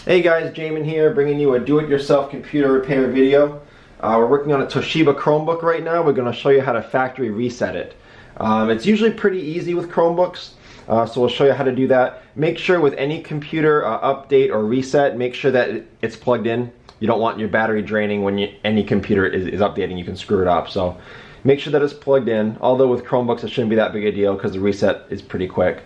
Hey guys, Jamin here, bringing you a do-it-yourself computer repair video. We're working on a Toshiba Chromebook right now. We're going to show you how to factory reset it. It's usually pretty easy with Chromebooks, so we'll show you how to do that. Make sure with any computer update or reset, make sure that it's plugged in. You don't want your battery draining when any computer is updating. You can screw it up. So make sure that it's plugged in. Although with Chromebooks it shouldn't be that big a deal because the reset is pretty quick.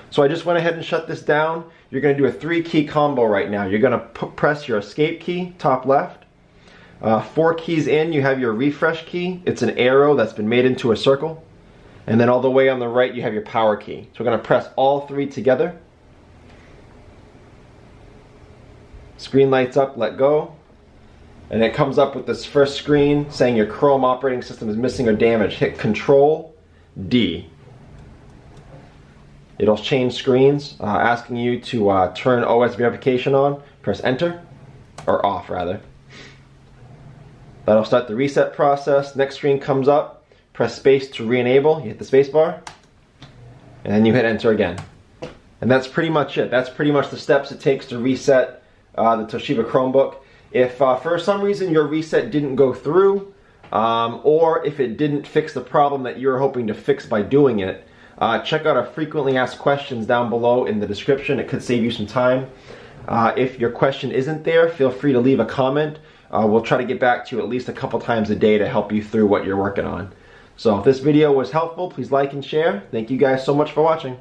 So I just went ahead and shut this down. You're going to do a 3-key combo right now. You're going to press your escape key, top left. 4 keys in, you have your refresh key. It's an arrow that's been made into a circle. And then all the way on the right, you have your power key. So we're going to press all 3 together. Screen lights up, let go. And it comes up with this first screen saying your Chrome operating system is missing or damaged. Hit Control D. It'll change screens, asking you to turn OS verification on. Press enter, or off rather. That'll start the reset process. Next screen comes up. Press space to re-enable. You hit the space bar, and then you hit enter again. And that's pretty much it. That's pretty much the steps it takes to reset the Toshiba Chromebook. If for some reason your reset didn't go through, or if it didn't fix the problem that you're hoping to fix by doing it, check out our frequently asked questions down below in the description. It could save you some time. If your question isn't there, feel free to leave a comment. We'll try to get back to you at least a couple times a day to help you through what you're working on. So if this video was helpful, please like and share. Thank you guys so much for watching.